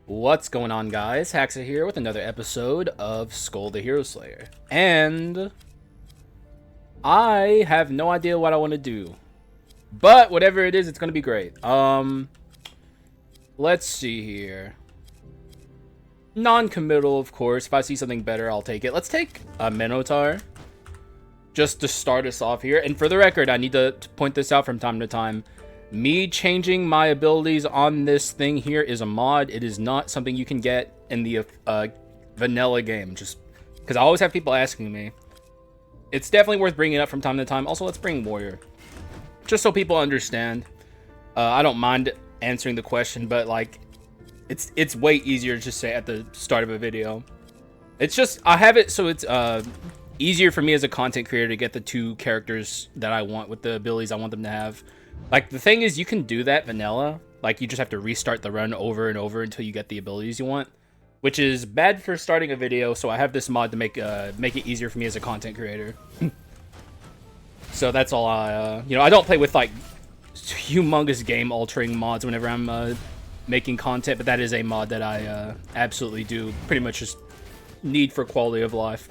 What's going on, guys? Haxa here with another episode of Skul the Hero Slayer. And I have no idea what I want to do. But whatever it is, it's going to be great. Let's see here. Non-committal, of course. If I see something better, I'll take it. Let's take a Minotaur just to start us off here. And for the record, I need to point this out from time to time. Me changing my abilities on this thing here is a mod. It is not something you can get in the vanilla game. Just because I always have people asking me. It's definitely worth bringing up from time to time. Also, let's bring Warrior. Just so people understand. I don't mind answering the question, but like, it's way easier to just say at the start of a video. It's just, I have it so it's easier for me as a content creator to get the two characters that I want with the abilities I want them to have. Like, the thing is, you can do that vanilla. Like, you just have to restart the run over and over until you get the abilities you want, which is bad for starting a video. So I have this mod to make it easier for me as a content creator. So that's all I don't play with like humongous game altering mods whenever I'm making content, but that is a mod that I absolutely do pretty much just need for quality of life.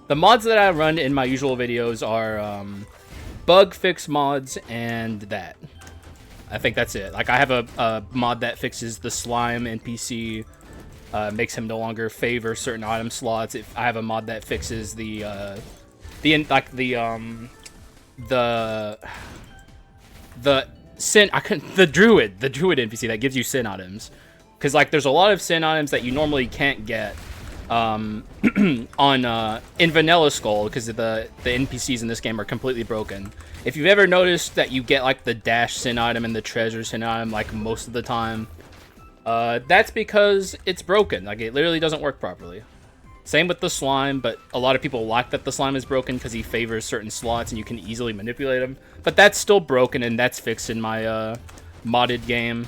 The mods that I run in my usual videos are bug fix mods and that. I think that's it. Like, I have a mod that fixes the slime NPC, makes him no longer favor certain item slots. If I have a mod that fixes the druid NPC that gives you sin items, because like there's a lot of sin items that you normally can't get in vanilla Skul, because the NPCs in this game are completely broken. If you've ever noticed that you get like the dash sin item and the treasure sin item like most of the time, that's because it's broken. Like, it literally doesn't work properly. Same with the slime, but a lot of people like that the slime is broken because he favors certain slots and you can easily manipulate him. But that's still broken, and that's fixed in my modded game.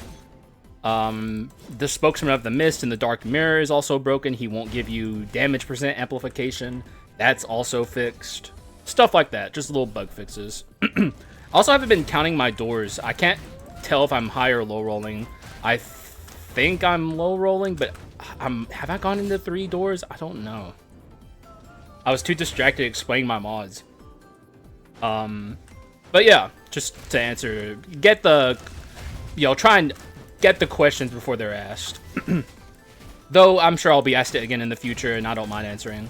The spokesman of the mist and the dark mirror is also broken. He won't give you damage percent amplification. That's also fixed. Stuff like that, just little bug fixes. I also haven't been counting my doors. I can't tell if I'm high or low rolling. I think I'm low rolling, but have I gone into 3 doors? I don't know. I was too distracted explaining my mods. But yeah, just to answer, try and get the questions before they're asked. Though I'm sure I'll be asked it again in the future, and I don't mind answering.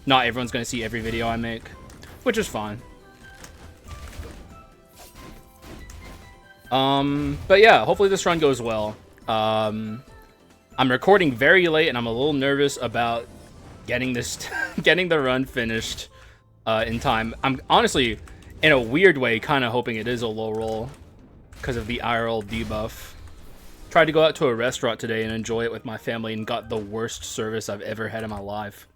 Not everyone's going to see every video I make, which is fine. But yeah, hopefully this run goes well. I'm recording very late, and I'm a little nervous about getting the run finished in time. I'm honestly, in a weird way, kind of hoping it is a low roll because of the IRL debuff. Tried to go out to a restaurant today and enjoy it with my family, and got the worst service I've ever had in my life.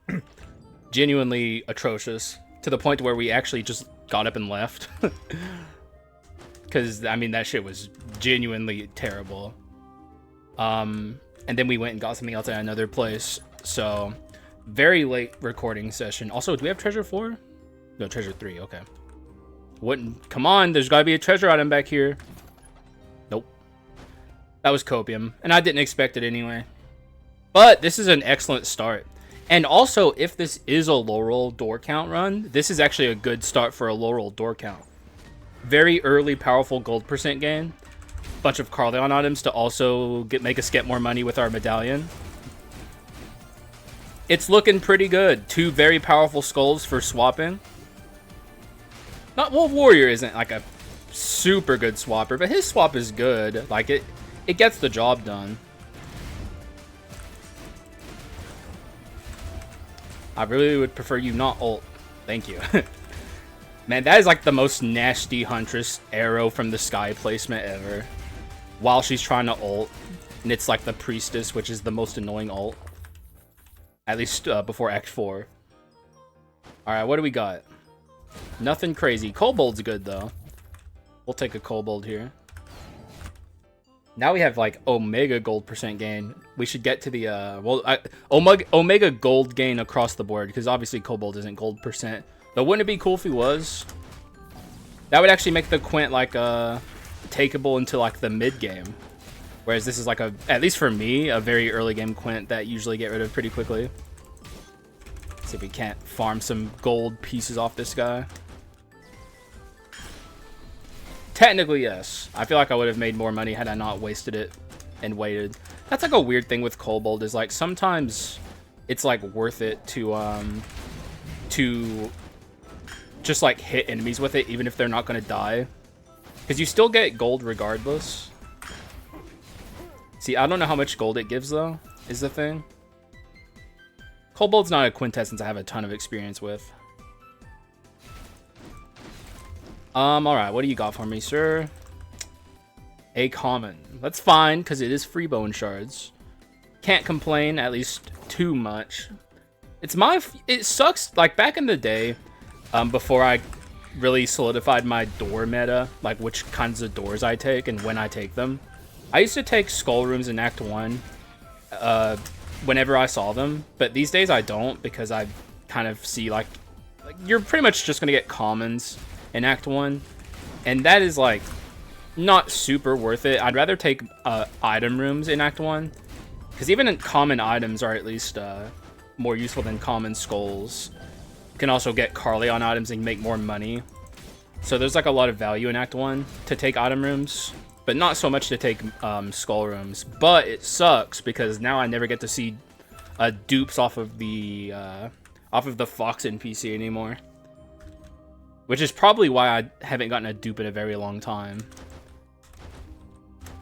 Genuinely atrocious, to the point where we actually just got up and left. Because, I mean, that shit was genuinely terrible. And then we went and got something else at another place. So, very late recording session. Also, do we have treasure 4? No, treasure 3, okay. Come on, there's gotta be a treasure item back here. Nope. That was copium, and I didn't expect it anyway. But this is an excellent start. And also, if this is a low roll door count run, this is actually a good start for a low roll door count. Very early powerful gold percent gain. Bunch of Carleon items to also make us get more money with our medallion. It's looking pretty good. 2 very powerful skulls for swapping. Warrior isn't like a super good swapper, but his swap is good. Like, it gets the job done. I really would prefer you not ult. Thank you. Man, that is like the most nasty Huntress arrow from the sky placement ever. While she's trying to ult, and it's like the Priestess, which is the most annoying ult. At least before Act 4. Alright, what do we got? Nothing crazy. Kobold's good, though. We'll take a Kobold here. Now we have, like, Omega gold percent gain. We should get to the, Omega gold gain across the board, because obviously Kobold isn't gold percent. But wouldn't it be cool if he was? That would actually make the Quint, like, takeable into like the mid game. Whereas this is like a, at least for me, a very early game quint that usually get rid of pretty quickly. See if we can't farm some gold pieces off this guy. Technically, yes. I feel like I would have made more money had I not wasted it and waited. That's like a weird thing with Kobold, is like sometimes it's like worth it to just like hit enemies with it even if they're not gonna die. Because you still get gold regardless. See, I don't know how much gold it gives, though, is the thing. Kobold's not a quintessence I have a ton of experience with. Alright, what do you got for me, sir? A common. That's fine, because it is free bone shards. Can't complain, at least too much. It sucks, like, back in the day, before I really solidified my door meta, like which kinds of doors I take and when I take them. I used to take skull rooms in Act 1 whenever I saw them, but these days I don't, because I kind of see like you're pretty much just going to get commons in Act 1, and that is like not super worth it. I'd rather take item rooms in Act 1, because even common items are at least more useful than common skulls. You can also get Carleon items and make more money. So there's like a lot of value in Act 1 to take item rooms, but not so much to take skull rooms. But it sucks because now I never get to see dupes off of the Fox NPC anymore. Which is probably why I haven't gotten a dupe in a very long time.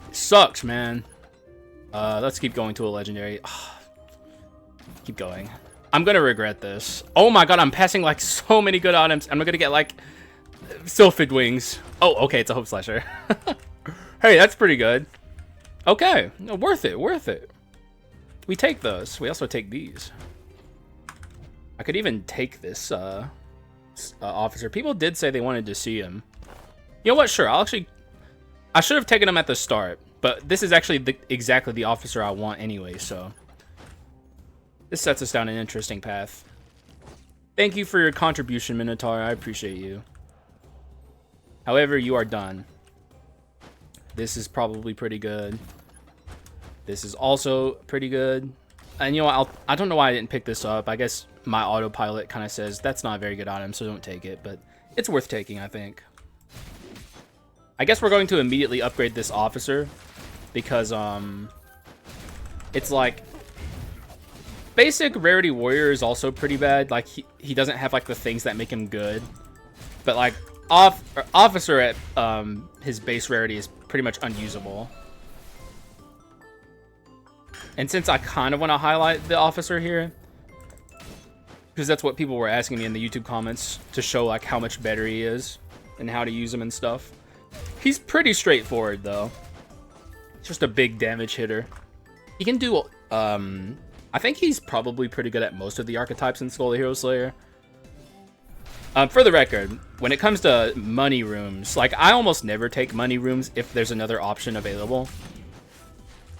It sucks, man. Let's keep going to a legendary. Keep going. I'm gonna regret this. Oh my god, I'm passing like so many good items. I'm gonna get like Sylphid Wings. Oh, okay, it's a Hope Slasher. Hey, that's pretty good. Okay, no, worth it, worth it. We take those. We also take these. I could even take this officer. People did say they wanted to see him. You know what? Sure, I should have taken him at the start, but this is actually exactly the officer I want anyway, so this sets us down an interesting path. Thank you for your contribution, Minotaur. I appreciate you. However, you are done. This is probably pretty good. This is also pretty good. And you know what? I don't know why I didn't pick this up. I guess my autopilot kind of says that's not a very good item, so don't take it. But it's worth taking, I think. I guess we're going to immediately upgrade this officer because it's like basic rarity warrior is also pretty bad. Like he doesn't have like the things that make him good, but like officer at his base rarity is pretty much unusable. And since I kind of want to highlight the officer here, because that's what people were asking me in the YouTube comments to show like how much better he is and how to use him and stuff. He's pretty straightforward though. Just a big damage hitter. He can do I think he's probably pretty good at most of the archetypes in Skul the Hero Slayer. For the record, when it comes to money rooms, like I almost never take money rooms if there's another option available.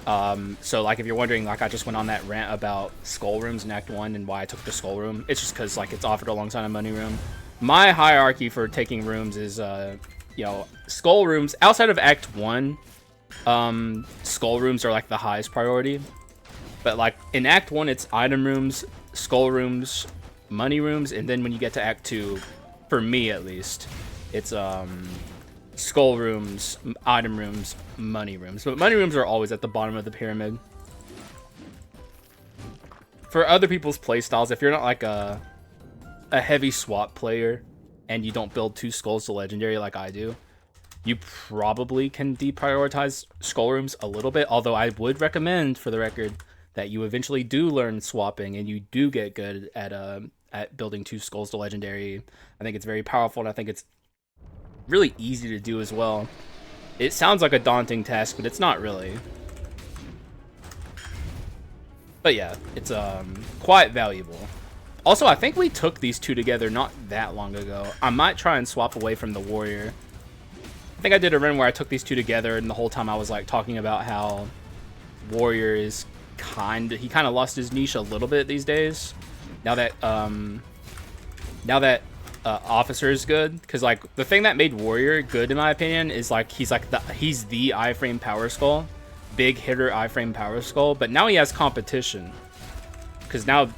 So like if you're wondering, like I just went on that rant about skull rooms in Act 1 and why I took the skull room, it's just because like it's offered alongside a money room. My hierarchy for taking rooms is you know, skull rooms outside of Act 1, skull rooms are like the highest priority. But like in Act 1 it's item rooms, skull rooms, money rooms, and then when you get to Act 2, for me at least, it's skull rooms, item rooms, money rooms. But money rooms are always at the bottom of the pyramid. For other people's playstyles, if you're not like a heavy swap player and you don't build 2 skulls to legendary like I do, you probably can deprioritize skull rooms a little bit. Although I would recommend, for the record, that you eventually do learn swapping and you do get good at building 2 skulls to legendary. I think it's very powerful, and I think it's really easy to do as well. It sounds like a daunting task, but it's not really. But yeah, it's quite valuable. Also, I think we took these 2 together not that long ago. I might try and swap away from the warrior. I think I did a run where I took these 2 together, and the whole time I was like talking about how warrior is he kind of lost his niche a little bit these days. Now that officer is good, because like the thing that made warrior good in my opinion is like he's the iframe power skull, big hitter iframe power skull, but now he has competition. Because now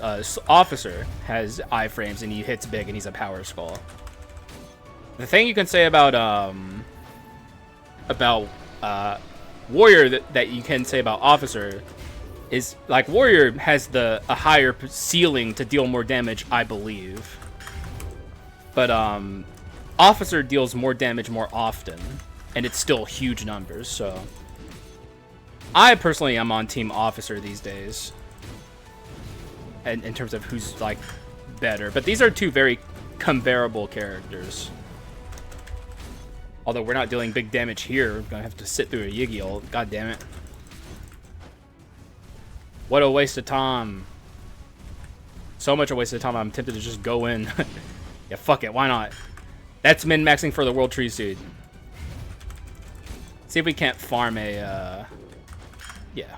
Officer has iframes and he hits big and he's a power skull. The thing you can say about Warrior that you can say about Officer is, like, Warrior has a higher ceiling to deal more damage, I believe. But Officer deals more damage more often, and it's still huge numbers, so I personally am on Team Officer these days. And in terms of who's, like, better. But these are two very comparable characters. Although we're not dealing big damage here. We're gonna have to sit through a Yiggy ult. God damn it. What a waste of time. So much a waste of time, I'm tempted to just go in. Yeah, fuck it, why not? That's min-maxing for the World Tree Seed. See if we can't farm a, yeah.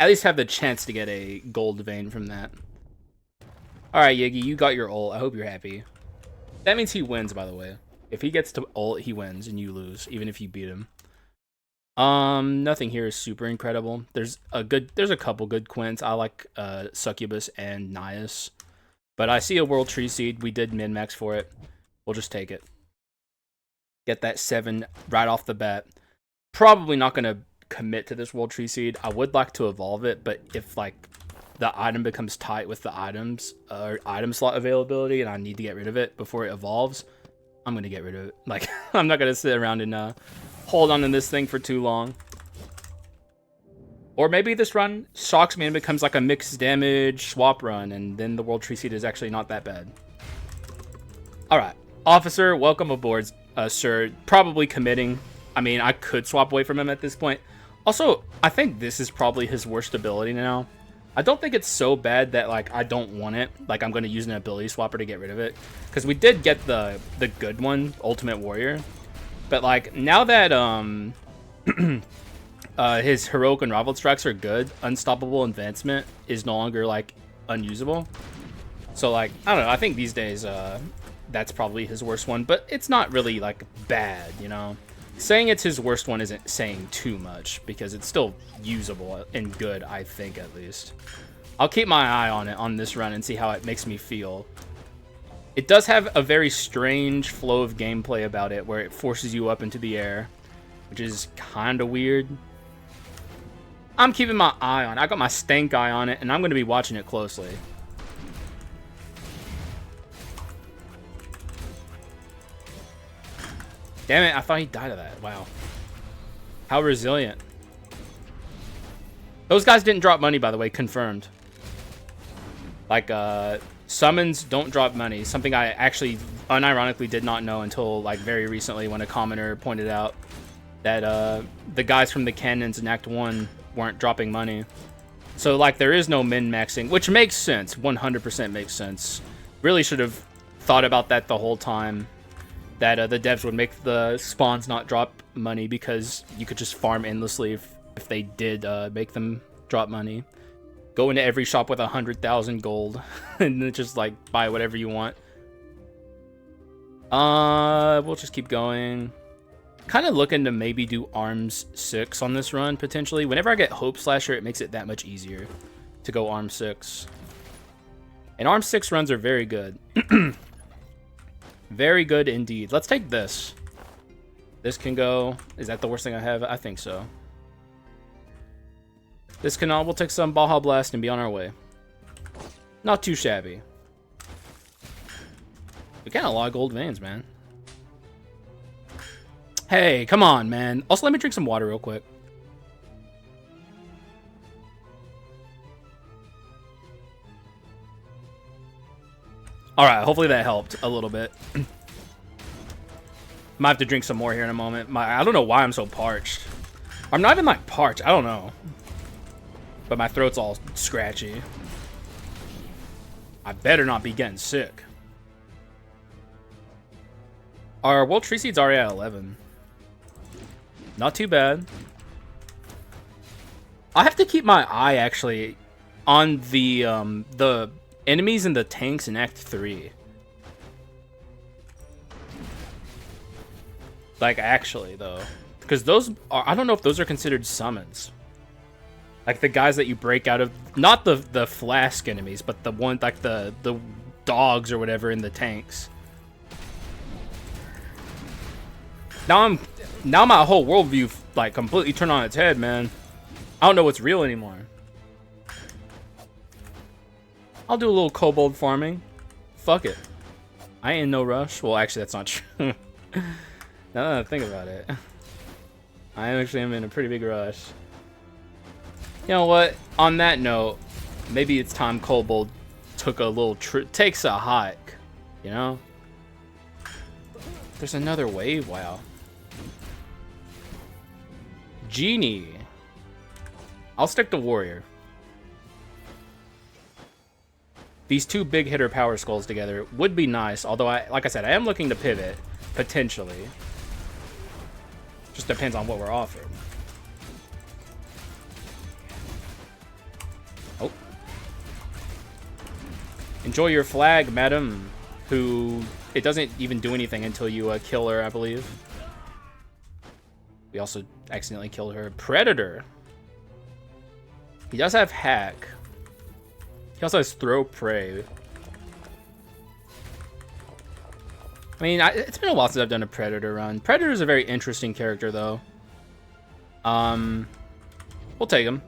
At least have the chance to get a gold vein from that. Alright, Yiggy, you got your ult. I hope you're happy. That means he wins, by the way. If he gets to ult, he wins, and you lose, even if you beat him. Nothing here is super incredible. There's a couple good quints. I like Succubus and Nias. But I see a World Tree Seed. We did min-max for it. We'll just take it. Get that 7 right off the bat. Probably not going to commit to this World Tree Seed. I would like to evolve it, but if, like, the item becomes tight with the items, or item slot availability, and I need to get rid of it before it evolves, I'm going to get rid of it. Like, I'm not going to sit around and hold on to this thing for too long. Or maybe this run shocks me and becomes like a mixed damage swap run, and then the World Tree Seed is actually not that bad. Alright, Officer, welcome aboard, sir. Probably committing. I mean, I could swap away from him at this point. Also, I think this is probably his worst ability now. I don't think it's so bad that, like, I don't want it. Like, I'm going to use an ability swapper to get rid of it. Because we did get the good one, Ultimate Warrior. But, like, now that his Heroic Unrivaled Strikes are good, Unstoppable Advancement is no longer, like, unusable. So, like, I don't know. I think these days that's probably his worst one. But it's not really, like, bad, you know? Saying it's his worst one isn't saying too much, because it's still usable and good, I think, at least. I'll keep my eye on it on this run and see how it makes me feel. It does have a very strange flow of gameplay about it, where it forces you up into the air, which is kind of weird. I'm keeping my eye on it. I got my stank eye on it, and I'm going to be watching it closely. Damn it, I thought he died of that. Wow. How resilient. Those guys didn't drop money, by the way, confirmed. Like, summons don't drop money. Something I actually unironically did not know until, like, very recently when a commenter pointed out that the guys from the cannons in Act 1 weren't dropping money. So, like, there is no min-maxing, which makes sense. 100% makes sense. Really should have thought about that the whole time. That the devs would make the spawns not drop money, because you could just farm endlessly if they did make them drop money. Go into every shop with 100,000 gold and then just, like, buy whatever you want. We'll just keep going. Kind of looking to maybe do Arms 6 on this run, potentially. Whenever I get Hope Slasher, it makes it that much easier to go Arms 6. And Arms 6 runs are very good. Very good indeed. Let's take this. This can go. Is that the worst thing I have? I think so. This can all. We'll take some Baja Blast and be on our way. Not too shabby. We got a lot of gold veins, man. Hey, come on, man. Also, let me drink some water real quick. Alright, hopefully that helped a little bit. Might have to drink some more here in a moment. I don't know why I'm so parched. I'm not even, like, parched. I don't know. But my throat's all scratchy. I better not be getting sick. Our World Tree Seed's already at 11. Not too bad. I have to keep my eye, actually, on the enemies and the tanks in Act 3. Like, actually, though. Because those are, I don't know if those are considered summons. Like the guys that you break out of, not the flask enemies, but the one like the dogs or whatever in the tanks. Now my whole worldview like completely turned on its head, man. I don't know what's real anymore. I'll do a little kobold farming. Fuck it. I ain't in no rush. Well, actually, that's not true. Now that I think about it, I actually am in a pretty big rush. You know what? On that note, maybe it's time kobold took a little takes a hike. You know? There's another wave. Wow. Genie. I'll stick to warrior. These two big hitter power skulls together would be nice, although like I said, I am looking to pivot, potentially. Just depends on what we're offered. Oh. Enjoy your flag, madam, who, it doesn't even do anything until you kill her, I believe. We also accidentally killed her. Predator. He does have hack. He also has throw prey. I mean, it's been a while since I've done a Predator run. Predator is a very interesting character, though. We'll take him.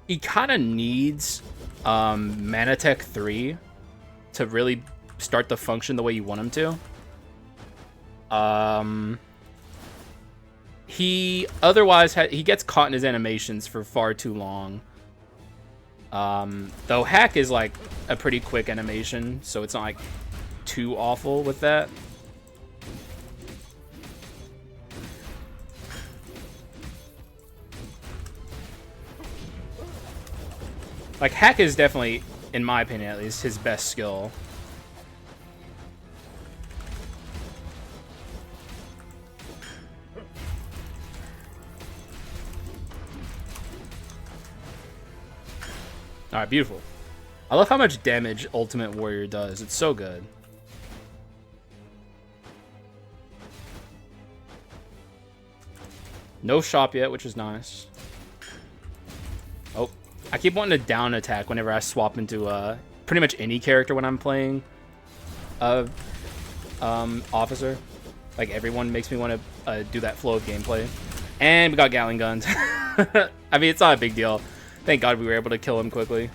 He kind of needs Manatech 3 to really start to function the way you want him to. He otherwise he gets caught in his animations for far too long. Though hack is like a pretty quick animation, so it's not like too awful with that. Like hack is definitely, in my opinion at least, his best skill. Alright, beautiful. I love how much damage Ultimate Warrior does. It's so good. No shop yet, which is nice. Oh, I keep wanting to down attack whenever I swap into pretty much any character when I'm playing officer. Like everyone makes me want to do that flow of gameplay. And we got Gatling guns. I mean, it's not a big deal. Thank God we were able to kill him quickly.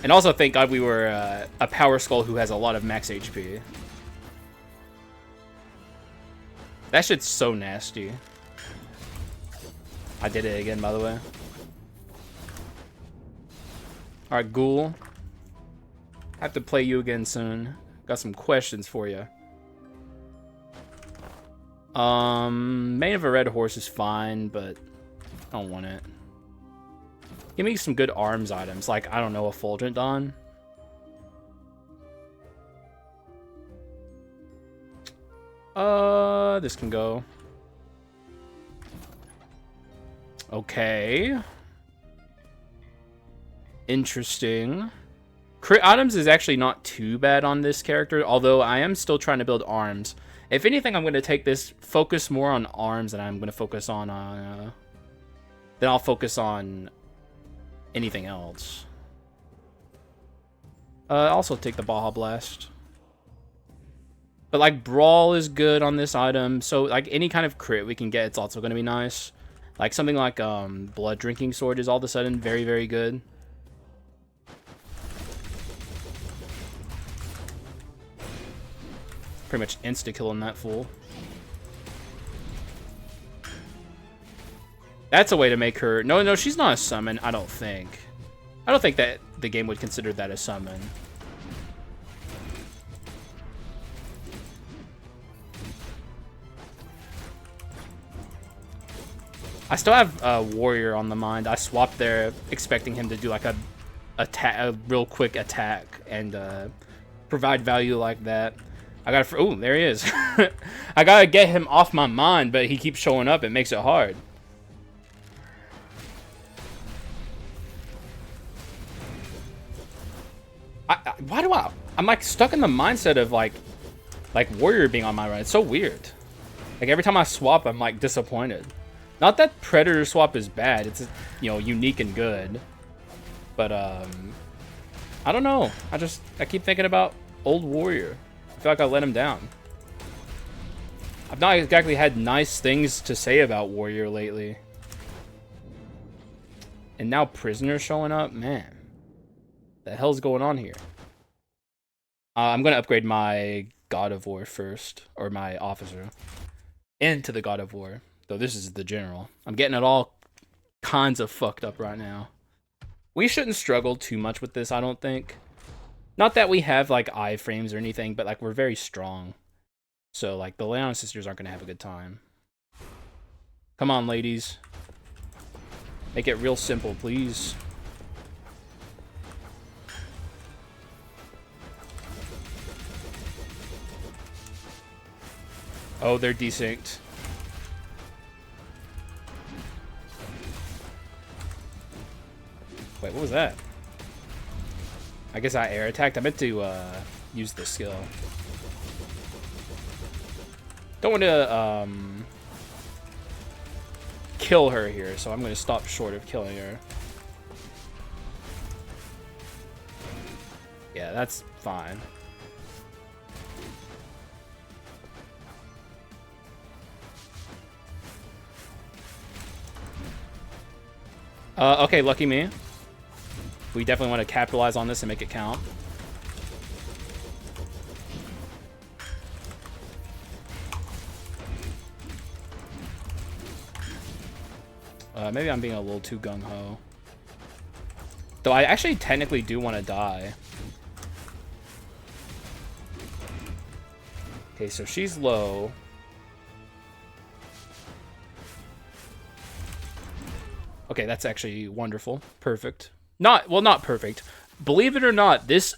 And also thank God we were a Power Skull who has a lot of max HP. That shit's so nasty. I did it again, by the way. Alright, Ghoul. I have to play you again soon. Got some questions for you. Mane of a Red Horse is fine, but I don't want it. Give me some good arms items, like, I don't know, a Fulgent Dawn. This can go. Okay. Interesting. Crit items is actually not too bad on this character, although I am still trying to build arms. If anything, I'm going to take this, focus more on arms than I'm going to focus on, then I'll focus on anything else. Also take the Baja Blast. But like Brawl is good on this item, so like any kind of crit we can get, it's also going to be nice. Like something like Blood Drinking Sword is all of a sudden very, very good. Pretty much insta-killing that fool. That's a way to make her... No, she's not a summon, I don't think. I don't think that the game would consider that a summon. I still have a Warrior on the mind. I swapped there expecting him to do like a real quick attack and provide value like that. I gotta... Oh, there he is. I gotta get him off my mind, but he keeps showing up. It makes it hard. Why do I'm like stuck in the mindset of like Warrior being on my run. It's so weird. Like, every time I swap, I'm, like, disappointed. Not that Predator swap is bad. It's, you know, unique and good. But, I don't know. I keep thinking about old Warrior. I feel like I let him down. I've not exactly had nice things to say about Warrior lately. And now Prisoner showing up? Man. The hell's going on here? I'm going to upgrade my God of War first. Or my Officer. Into the God of War. Though this is the General. I'm getting it all kinds of fucked up right now. We shouldn't struggle too much with this, I don't think. Not that we have, like, iframes or anything, but, like, we're very strong. So, like, the Leona sisters aren't going to have a good time. Come on, ladies. Make it real simple, please. Oh, they're desynced. Wait, what was that? I guess I air attacked. I meant to use this skill. Don't want to kill her here, so I'm going to stop short of killing her. Yeah, that's fine. Okay, lucky me. We definitely want to capitalize on this and make it count. Maybe I'm being a little too gung-ho. Though I actually technically do want to die. Okay, so she's low. Okay, that's actually wonderful. Perfect. Not perfect. Believe it or not, this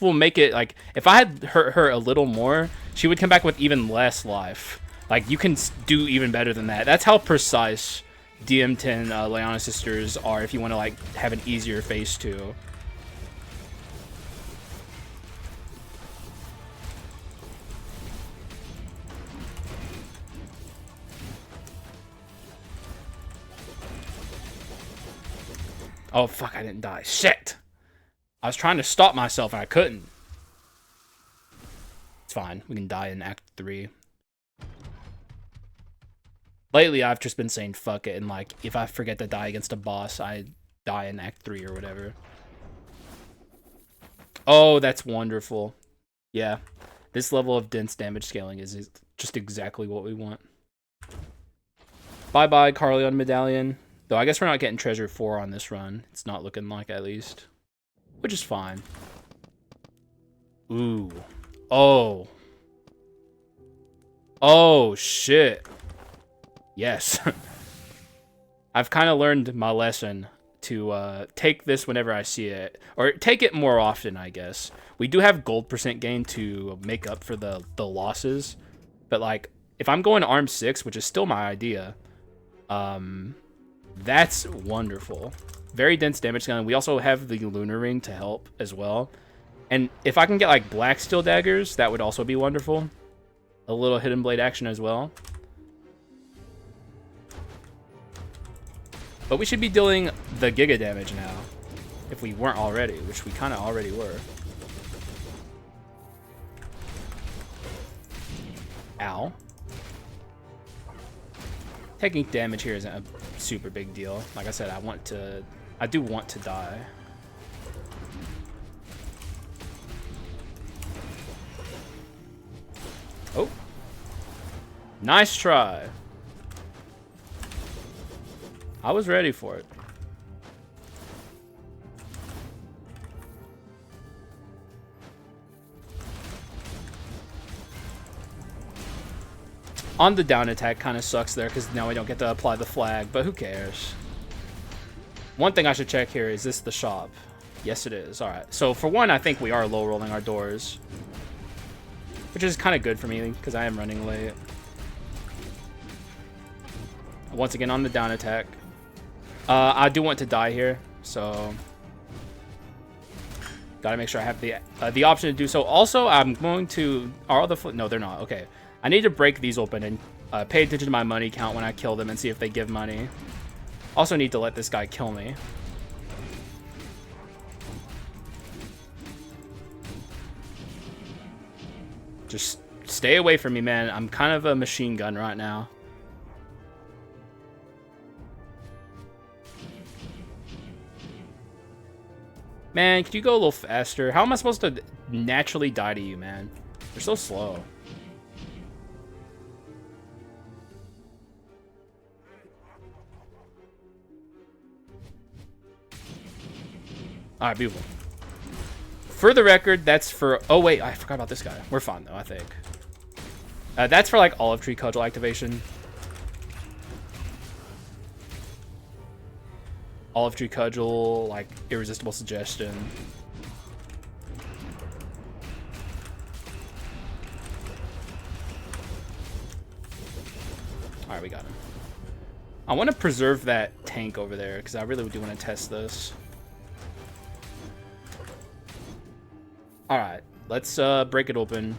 will make it, like, if I had hurt her a little more, she would come back with even less life. Like, you can do even better than that. That's how precise DM10 Leona sisters are if you want to, like, have an easier phase 2. Oh, fuck, I didn't die. Shit! I was trying to stop myself and I couldn't. It's fine. We can die in Act 3. Lately, I've just been saying fuck it, and, like, if I forget to die against a boss, I die in Act 3 or whatever. Oh, that's wonderful. Yeah. This level of dense damage scaling is just exactly what we want. Bye-bye, Carleon Medallion. Though I guess we're not getting Treasure 4 on this run. It's not looking like, at least. Which is fine. Ooh. Oh. Oh, shit. Yes. I've kind of learned my lesson to take this whenever I see it. Or take it more often, I guess. We do have gold % gain to make up for the losses. But, like, if I'm going arm 6, which is still my idea, that's wonderful. Very dense damage scaling. We also have the Lunar Ring to help as well. And if I can get, like, Black Steel Daggers, that would also be wonderful. A little Hidden Blade action as well. But we should be dealing the Giga damage now. If we weren't already, which we kind of already were. Ow. Taking damage here isn't a super big deal. Like I said, I do want to die. Oh. Nice try. I was ready for it. On the down attack kind of sucks there because now we don't get to apply the flag, but who cares? One thing I should check here, is this the shop? Yes, it is. All right. So for one, I think we are low rolling our doors, which is kind of good for me because I am running late. Once again on the down attack. I do want to die here, so gotta make sure I have the option to do so. Also, I'm going to... Are all the... No, they're not. Okay. I need to break these open and pay attention to my money count when I kill them and see if they give money. Also need to let this guy kill me. Just stay away from me, man. I'm kind of a machine gun right now. Man, could you go a little faster? How am I supposed to naturally die to you, man? You're so slow. Alright, beautiful. For the record, that's for... Oh, wait, I forgot about this guy. We're fine, though, I think. That's for, like, Olive Tree Cudgel activation. Olive Tree Cudgel, like, Irresistible Suggestion. Alright, we got him. I want to preserve that tank over there, because I really do want to test this. Alright, let's break it open.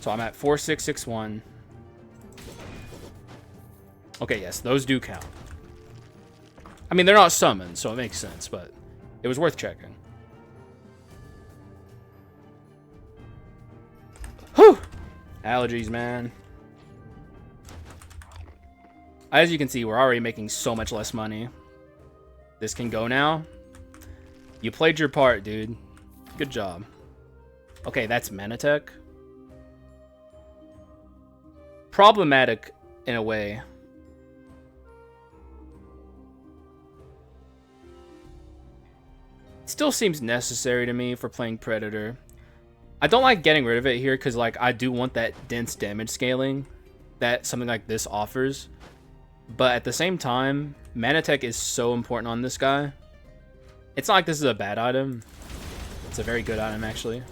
So I'm at 4661. Okay, yes, those do count. I mean, they're not summoned, so it makes sense, but it was worth checking. Whew! Allergies, man. As you can see, we're already making so much less money. This can go now. You played your part, dude. Good job. Okay, that's Manatech. Problematic in a way. Still seems necessary to me for playing Predator. I don't like getting rid of it here because, like, I do want that dense damage scaling that something like this offers. But at the same time, Manatech is so important on this guy. It's not like this is a bad item. It's a very good item, actually.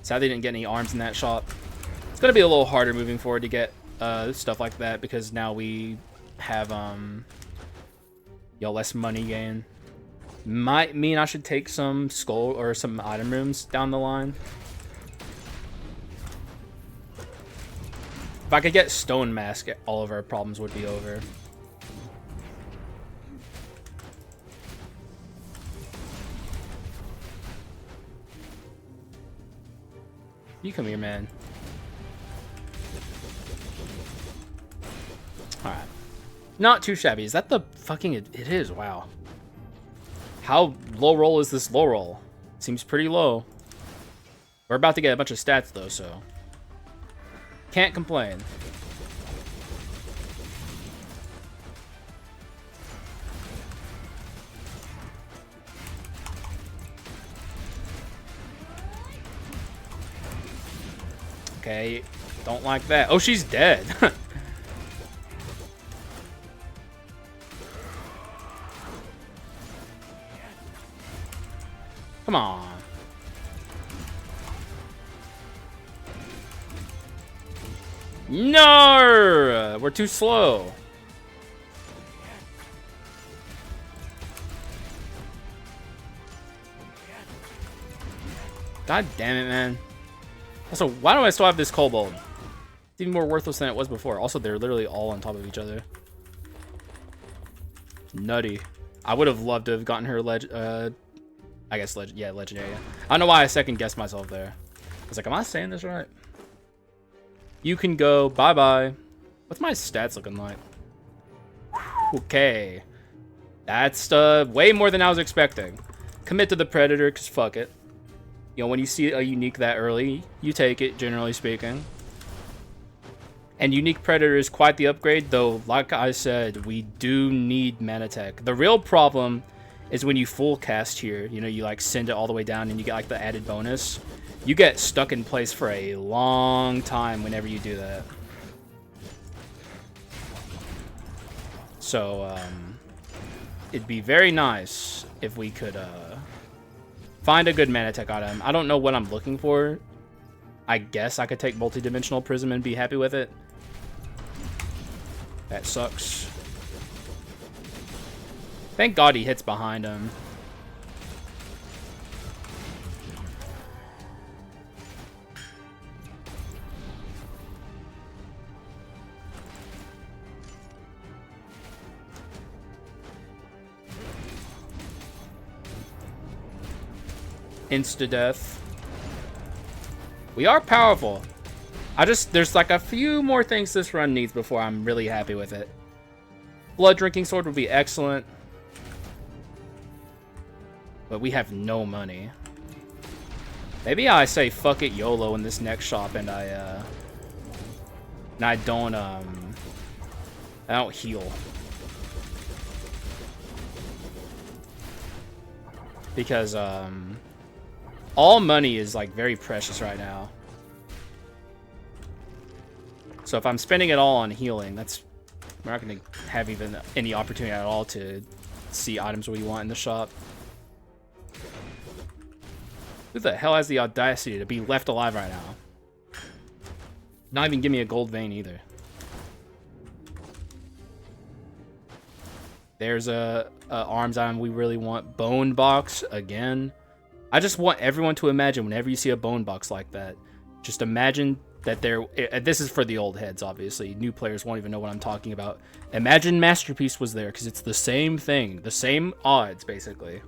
Sadly, didn't get any arms in that shop. It's gonna be a little harder moving forward to get stuff like that because now we have less money gain. Might mean I should take some skull or some item rooms down the line. If I could get Stone Mask, all of our problems would be over. You come here, man. Alright. Not too shabby. Is that the fucking... It is, wow. How low roll is this low roll? Seems pretty low. We're about to get a bunch of stats, though, so... Can't complain. Okay, don't like that. Oh, she's dead. Come on. No! We're too slow. God damn it, man. Also, why do I still have this kobold? It's even more worthless than it was before. Also, they're literally all on top of each other. Nutty. I would have loved to have gotten her I guess legendary. I don't know why I second guessed myself there. I was like, am I saying this right? You can go. Bye-bye. What's my stats looking like? Okay. That's way more than I was expecting. Commit to the Predator, because fuck it. You know, when you see a unique that early, you take it, generally speaking. And unique Predator is quite the upgrade, though, like I said, we do need Manatech. The real problem is when you full cast here, you know, you like send it all the way down and you get like the added bonus. You get stuck in place for a long time whenever you do that. So, it'd be very nice if we could find a good Manatech item. I don't know what I'm looking for. I guess I could take Multi-Dimensional Prism and be happy with it. That sucks. Thank God he hits behind him. insta-death. We are powerful. There's like a few more things this run needs before I'm really happy with it. Blood Drinking Sword would be excellent. But we have no money. Maybe I say fuck it YOLO in this next shop and I don't heal. Because all money is like very precious right now. So if I'm spending it all on healing, we're not going to have even any opportunity at all to see items we want in the shop. Who the hell has the audacity to be left alive right now? Not even give me a gold vein either. There's a arms item we really want. Bone box again. I just want everyone to imagine whenever you see a bone box like that, just imagine that this is for the old heads, obviously. New players won't even know what I'm talking about. Imagine Masterpiece was there, because it's the same thing. The same odds, basically.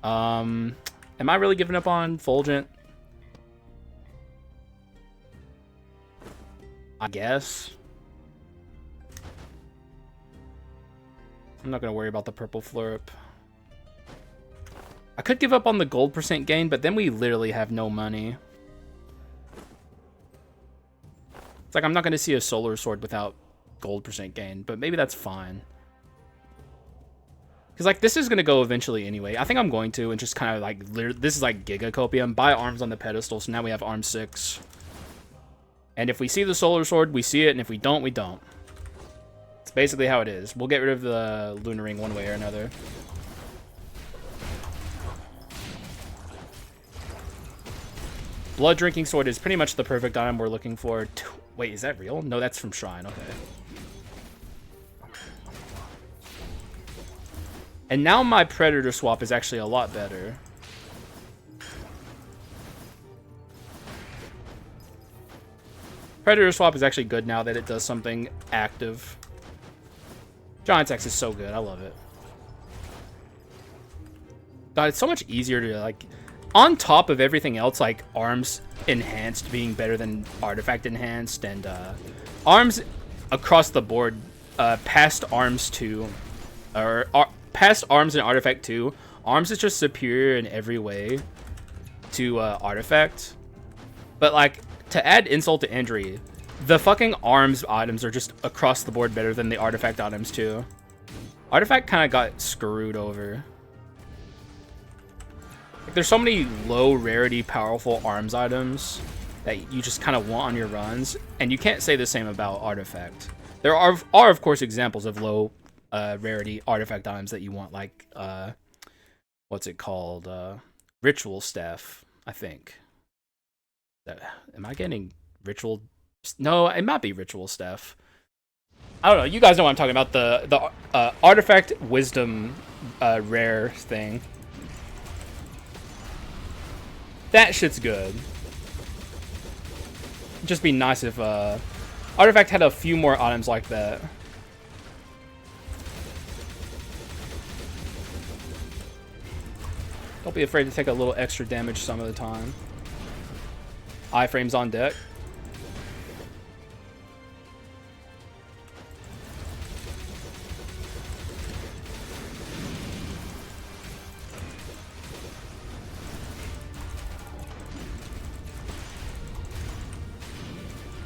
Am I really giving up on Fulgent? I guess. I'm not going to worry about the purple flurp. I could give up on the gold percent gain, but then we literally have no money. It's like I'm not going to see a solar sword without gold percent gain, but maybe that's fine. Because, like, this is going to go eventually anyway. I think I'm going to, and just kind of, like, this is, like, Giga Copium. Buy arms on the pedestal, so now we have arm 6. And if we see the solar sword, we see it, and if we don't, we don't. It's basically how it is. We'll get rid of the lunar ring one way or another. Blood Drinking Sword is pretty much the perfect item we're looking for. Wait, is that real? No, that's from Shrine. Okay. And now my Predator swap is actually a lot better. Predator swap is actually good now that it does something active. Giant Axe is so good. I love it. God, it's so much easier to, like, on top of everything else, like arms enhanced being better than artifact enhanced, and arms across the board, past arms 2, or past arms and artifact 2, arms is just superior in every way to artifact. But, like, to add insult to injury, the fucking arms items are just across the board better than the artifact items too. Artifact kind of got screwed over. Like, there's so many low rarity powerful arms items that you just kind of want on your runs, and you can't say the same about artifact. There are of course examples of low rarity artifact items that you want, like what's it called, ritual staff, I think. Am I getting ritual? No, it might be ritual staff. I don't know. You guys know what I'm talking about. The artifact wisdom rare thing. That shit's good. It'd just be nice if artifact had a few more items like that. Don't be afraid to take a little extra damage some of the time. Iframes on deck.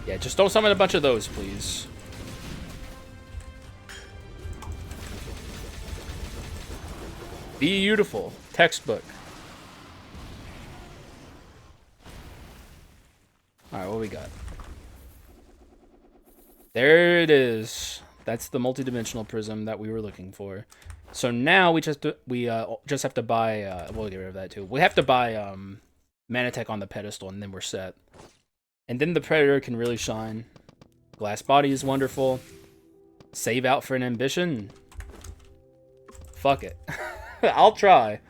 Yeah, just don't summon a bunch of those, please. Beautiful. Textbook. Alright, what we got? There it is. That's the multi-dimensional prism that we were looking for. So now we just have to buy we'll get rid of that too. We have to buy Manatech on the pedestal, and then we're set. And then the Predator can really shine. Glass body is wonderful. Save out for an ambition. Fuck it. I'll try.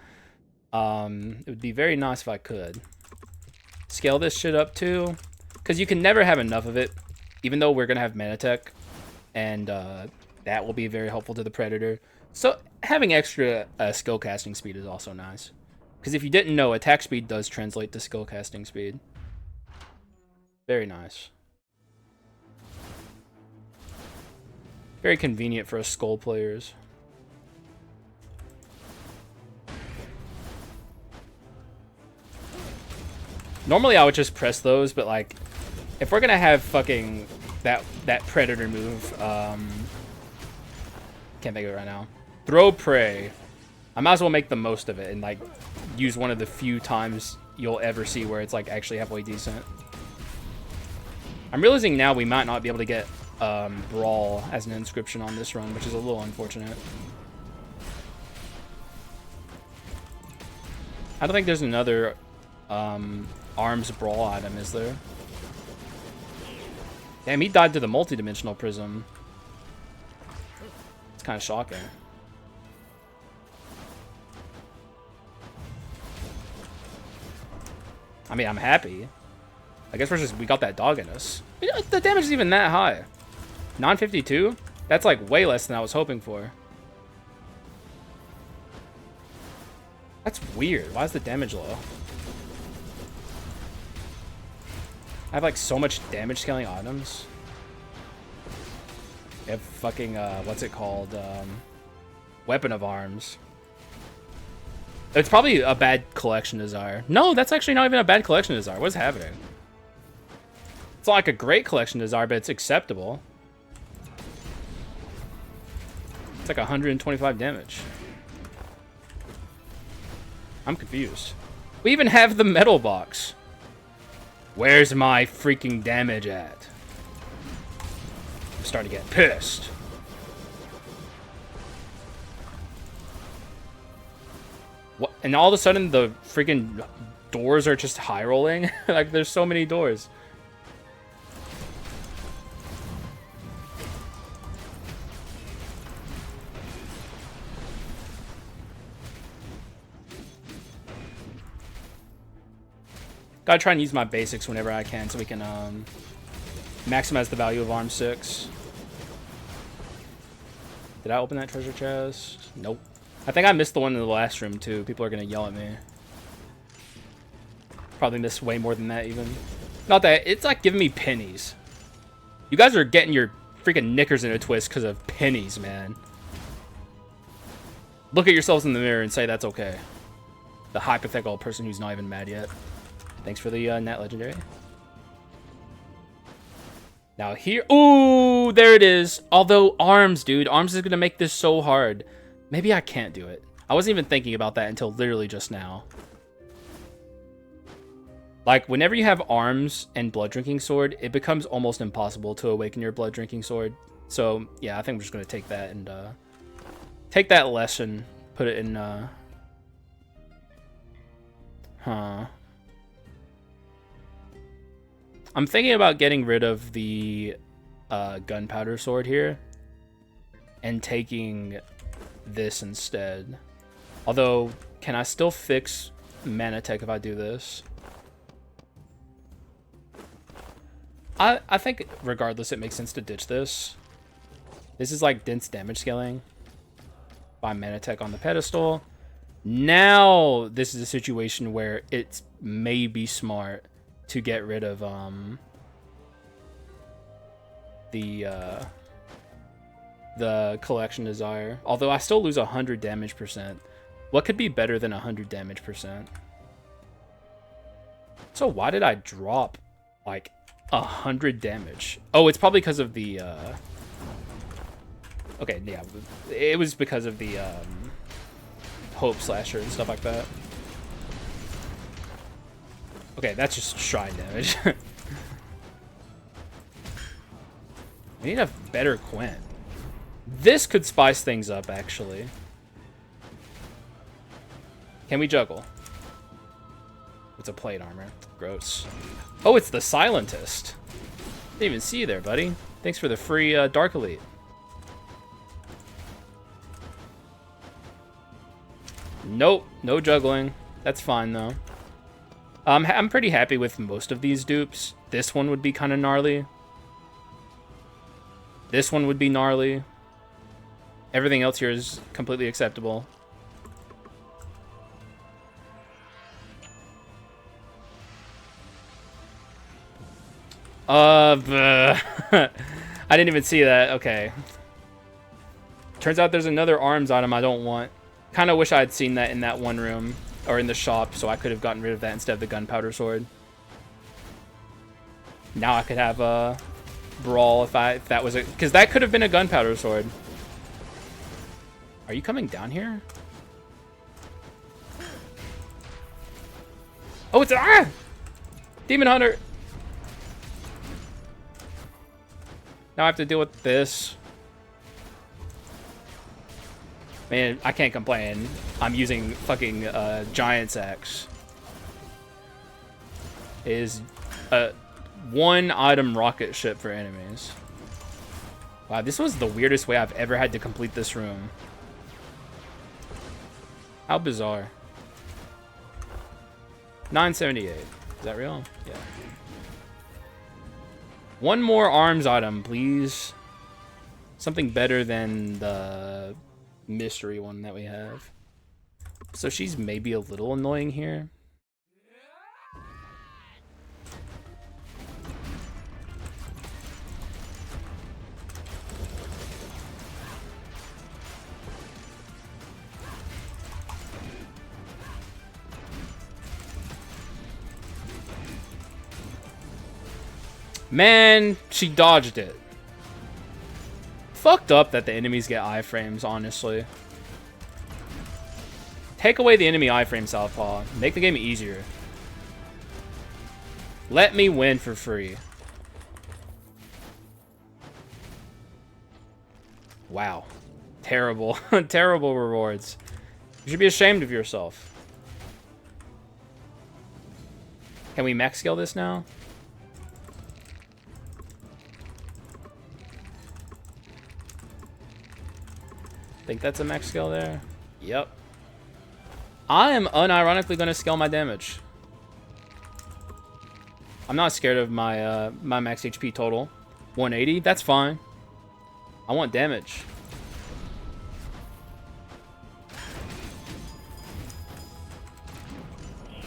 It would be very nice if I could. Scale this shit up too, because you can never have enough of it, even though we're gonna have Manatech, and that will be very helpful to the Predator. So having extra skill casting speed is also nice. Because if you didn't know, attack speed does translate to skill casting speed. Very nice. Very convenient for us Skul players. Normally I would just press those, but like, if we're gonna have fucking that predator move, can't think of it right now. Throw prey. I might as well make the most of it and like use one of the few times you'll ever see where it's like actually halfway decent. I'm realizing now we might not be able to get Brawl as an inscription on this run, which is a little unfortunate. I don't think there's another Arms Brawl item, is there? Damn, he died to the multi-dimensional prism. It's kind of shocking. I mean, I'm happy. I guess we got that dog in us. The damage is even that high. 952? That's like way less than I was hoping for. That's weird. Why is the damage low? I have like so much damage scaling items. I have fucking, what's it called? Weapon of Arms. It's probably a bad collection desire. No, that's actually not even a bad collection desire. What's happening? It's not like a great collection desire, but it's acceptable. It's like 125 damage. I'm confused. We even have the metal box. Where's my freaking damage at? I'm starting to get pissed. What? And all of a sudden the freaking doors are just high rolling? Like there's so many doors. Gotta try and use my basics whenever I can so we can maximize the value of Arm 6. Did I open that treasure chest? Nope. I think I missed the one in the last room too. People are gonna yell at me. Probably missed way more than that even. Not that, it's like giving me pennies. You guys are getting your freaking knickers in a twist because of pennies, man. Look at yourselves in the mirror and say that's okay. The hypothetical person who's not even mad yet. Thanks for the Nat Legendary. Now here... Ooh, there it is. Although Arms, dude. Arms is going to make this so hard. Maybe I can't do it. I wasn't even thinking about that until literally just now. Like, whenever you have Arms and Blood Drinking Sword, it becomes almost impossible to awaken your Blood Drinking Sword. So, yeah, I think I'm just going to take that and... take that lesson. Put it in... Huh... I'm thinking about getting rid of the gunpowder sword here and taking this instead. Although, can I still fix Manatech if I do this? I think regardless it makes sense to ditch this. This is like dense damage scaling by Manatech on the pedestal. Now this is a situation where it may be smart to get rid of the collection desire. Although I still lose 100 damage percent. What could be better than 100 damage percent? So why did I drop like 100 damage? Oh, it's probably because of the okay, yeah, it was because of the Hope Slasher and stuff like that. Okay, that's just shrine damage. We need a better Quint. This could spice things up, actually. Can we juggle? It's a plate armor. Gross. Oh, it's the Silentist. Didn't even see you there, buddy. Thanks for the free Dark Elite. Nope, no juggling. That's fine, though. I'm pretty happy with most of these dupes. This one would be kind of gnarly. This one would be gnarly. Everything else here is completely acceptable. I didn't even see that. Okay. Turns out there's another arms item I don't want. Kind of wish I had seen that in that one room, or in the shop, so I could have gotten rid of that instead of the gunpowder sword. Now I could have a brawl if that was a, because that could have been a gunpowder sword. Are you coming down here? Oh, it's Demon Hunter. Now I have to deal with this. Man, I can't complain. I'm using fucking Giant's Axe. It is a one item rocket ship for enemies. Wow, this was the weirdest way I've ever had to complete this room. How bizarre. 978. Is that real? Yeah. One more arms item, please. Something better than the mystery one that we have. So she's maybe a little annoying here. Man, she dodged it. Fucked up that the enemies get iframes, honestly. Take away the enemy iframe, Southpaw. Make the game easier. Let me win for free. Wow. Terrible. Terrible rewards. You should be ashamed of yourself. Can we max scale this now? Think that's a max scale there? Yep. I am unironically going to scale my damage. I'm not scared of my my max HP total. 180, that's fine. I want damage.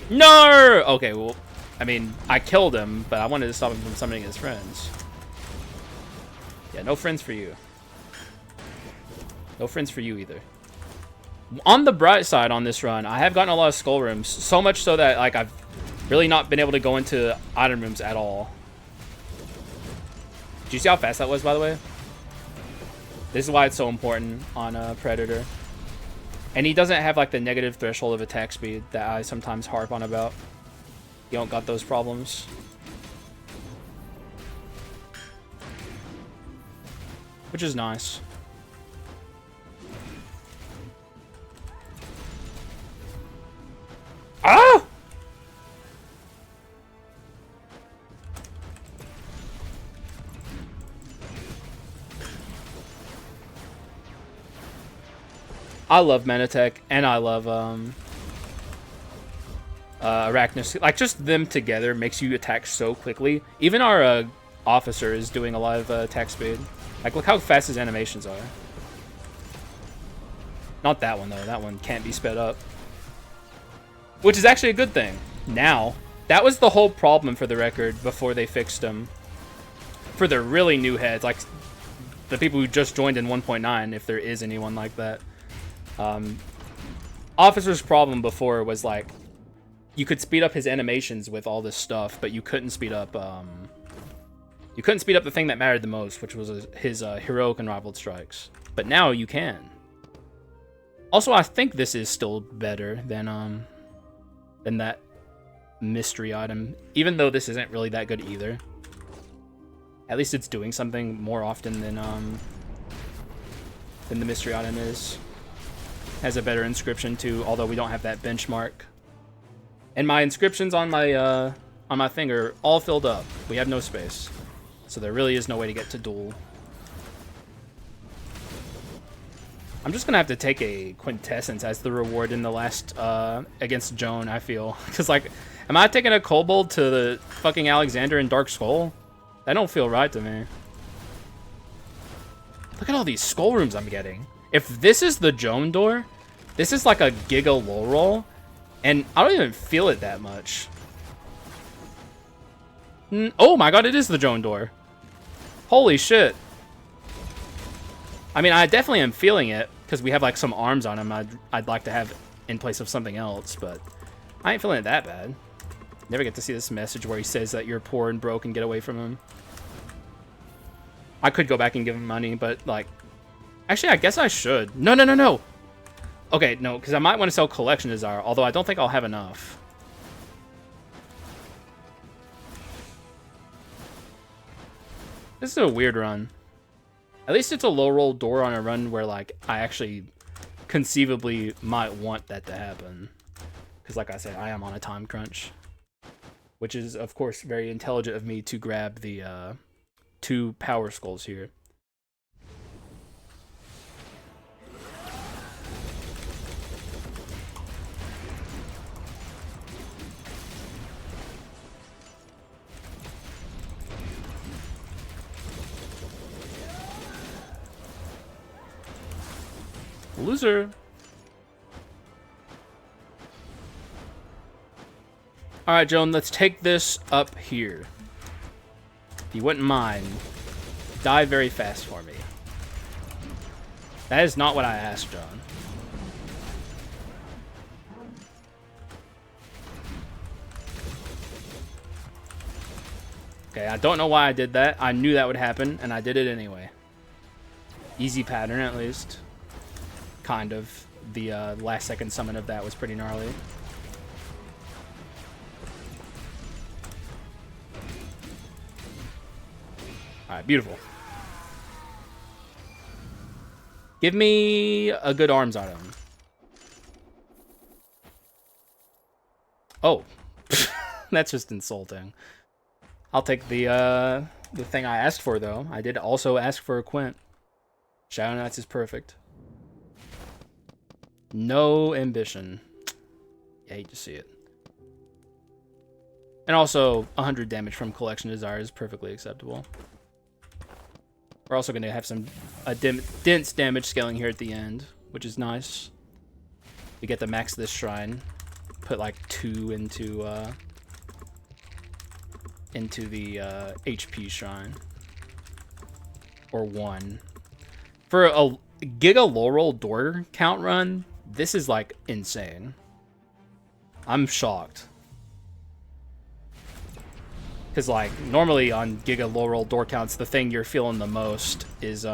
No! Okay, well, I mean, I killed him, but I wanted to stop him from summoning his friends. Yeah, no friends for you. No friends for you either. On the bright side on this run, I have gotten a lot of skull rooms. So much so that like I've really not been able to go into item rooms at all. Did you see how fast that was, by the way? This is why it's so important on Predator. And he doesn't have like the negative threshold of attack speed that I sometimes harp on about. You don't got those problems. Which is nice. Ah! I love Manatech, and I love Arachnus. Like, just them together makes you attack so quickly. Even our officer is doing a lot of attack speed. Like, look how fast his animations are. Not that one, though. That one can't be sped up. Which is actually a good thing. Now. That was the whole problem, for the record, before they fixed them. For the really new heads, like the people who just joined in 1.9, if there is anyone like that. Officer's problem before was like, you could speed up his animations with all this stuff, but you couldn't speed up the thing that mattered the most, which was his Heroic Unrivaled Strikes. But now you can. Also, I think this is still better than that mystery item, even though this isn't really that good either. At least it's doing something more often than the mystery item is. Has a better inscription too, although we don't have that benchmark. And my inscriptions on my thing are all filled up. We have no space, so there really is no way to get to duel. I'm just gonna have to take a quintessence as the reward in the last against Joan, I feel. Because like, am I taking a kobold to the fucking Alexander and Dark Skull? That don't feel right to me. Look at all these skull rooms I'm getting. If this is the Joan door, this is like a giga low roll, and I don't even feel it that much. Oh my god, it is the Joan door. Holy shit. I mean, I definitely am feeling it, because we have like some arms on him I'd like to have in place of something else, but I ain't feeling it that bad. Never get to see this message where he says that you're poor and broke and get away from him. I could go back and give him money, but like... Actually, I guess I should. No, no, no, no! Okay, no, because I might want to sell Collection Desire, although I don't think I'll have enough. This is a weird run. At least it's a low roll door on a run where, like, I actually conceivably might want that to happen. Because, like I said, I am on a time crunch. Which is, of course, very intelligent of me to grab the 2 power skulls here. Loser. Alright, Joan, let's take this up here. If you wouldn't mind, die very fast for me. That is not what I asked, Joan. Okay, I don't know why I did that. I knew that would happen, and I did it anyway. Easy pattern, at least. Kind of. The last second summon of that was pretty gnarly. Alright, beautiful. Give me a good arms on him. Oh. That's just insulting. I'll take the thing I asked for, though. I did also ask for a Quint. Shadow Knights is perfect. No ambition. I hate to see it. And also, 100 damage from Collection Desire is perfectly acceptable. We're also going to have some dense damage scaling here at the end, which is nice. We get to max this shrine. Put like 2 into the HP shrine. Or 1. For a Giga low roll door count run, this is like insane. I'm shocked. Because like normally on Giga low roll door counts, the thing you're feeling the most is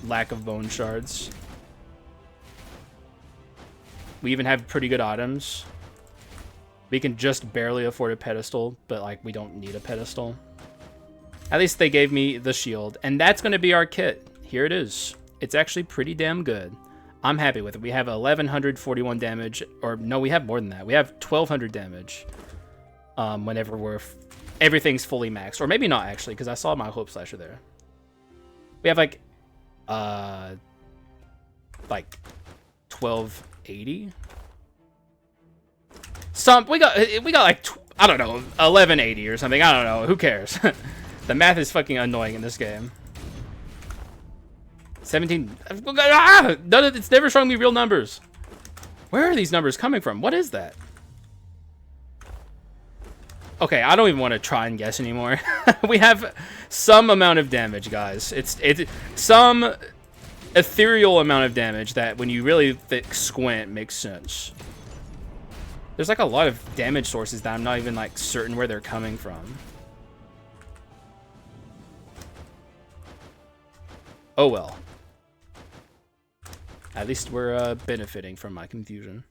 lack of bone shards. We even have pretty good items. We can just barely afford a pedestal, but like we don't need a pedestal. At least they gave me the shield, and that's going to be our kit. Here it is. It's actually pretty damn good. I'm happy with it. We have 1141 damage, or no, we have more than that. We have 1200 damage whenever everything's fully maxed, or maybe not actually, because I saw my Hope Slasher there. We have like 1280. We got like I don't know 1180 or something. I don't know. Who cares? The math is fucking annoying in this game. 17. It's never showing me real numbers. Where are these numbers coming from? What is that? Okay, I don't even want to try and guess anymore. We have some amount of damage, guys. It's some ethereal amount of damage that, when you really squint, makes sense. There's like a lot of damage sources that I'm not even like certain where they're coming from. Oh well. At least we're benefiting from my confusion.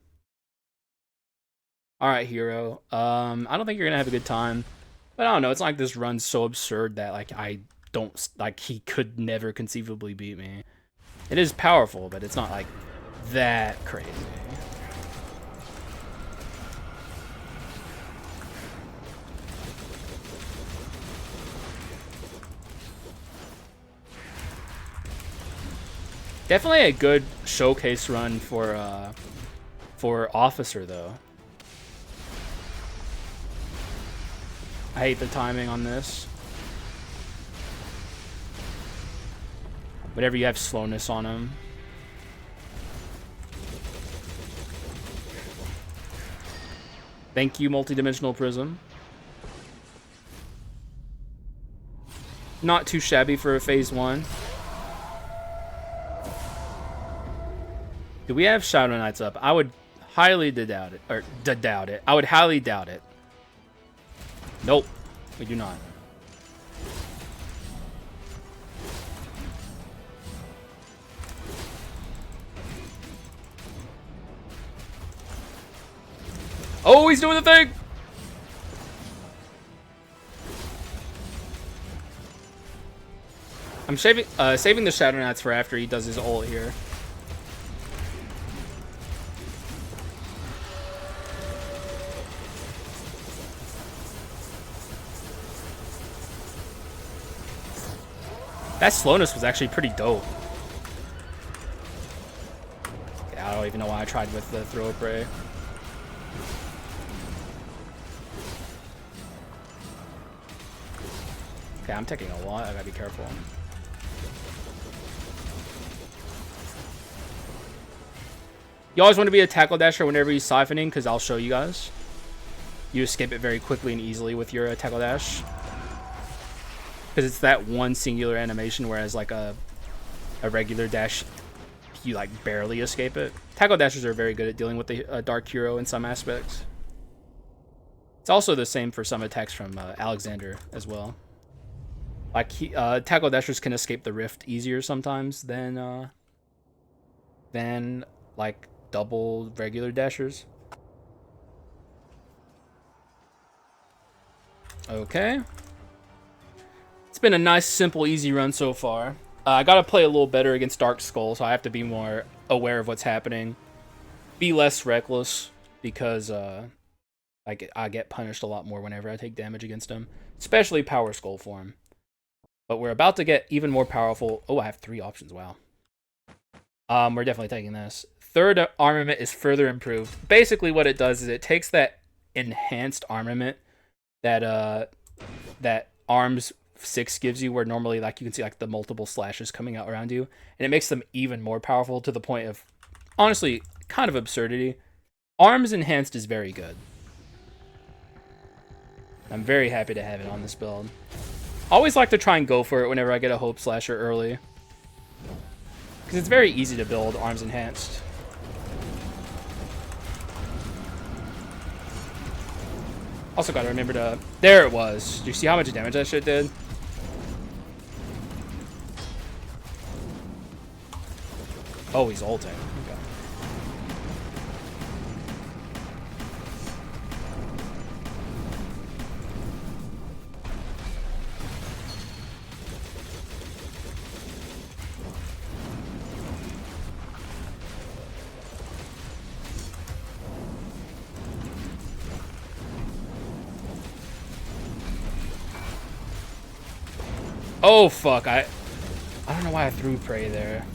Alright, Hero. I don't think you're gonna have a good time. But I don't know, it's not like this run's so absurd that like he could never conceivably beat me. It is powerful, but it's not like that crazy. Definitely a good showcase run for Officer, though. I hate the timing on this. Whenever you have slowness on him, Thank you, multidimensional prism. Not too shabby for a phase 1. Do we have Shadow Knights up? I would highly doubt it. Or doubt it. I would highly doubt it. Nope. We do not. Oh, he's doing the thing! I'm saving the Shadow Knights for after he does his ult here. That slowness was actually pretty dope. Yeah, I don't even know why I tried with the throw prey. Okay, I'm taking a lot. I gotta be careful. You always want to be a tackle dasher whenever you're siphoning, because I'll show you guys. You escape it very quickly and easily with your tackle dash. Because it's that one singular animation, whereas like a regular dash, you like barely escape it. Tackle dashers are very good at dealing with the dark hero in some aspects. It's also the same for some attacks from Alexander as well. Like tackle dashers can escape the rift easier sometimes than like double regular dashers. Okay. It's been a nice, simple, easy run so far. I gotta play a little better against Dark Skull, so I have to be more aware of what's happening. Be less reckless, because I get punished a lot more whenever I take damage against him. Especially Power Skull form. But we're about to get even more powerful. Oh, I have 3 options, wow. We're definitely taking this. Third armament is further improved. Basically what it does is it takes that enhanced armament that that Arms 6 gives you, where normally like you can see like the multiple slashes coming out around you, and it makes them even more powerful to the point of honestly kind of absurdity. Arms enhanced is very good. I'm very happy to have it on this build. Always like to try and go for it whenever I get a Hope Slasher early, because it's very easy to build Arms enhanced. Also gotta remember to... There it was. Do you see how much damage that shit did? Oh, he's ulting. Okay. Oh, fuck. I don't know why I threw Prey there.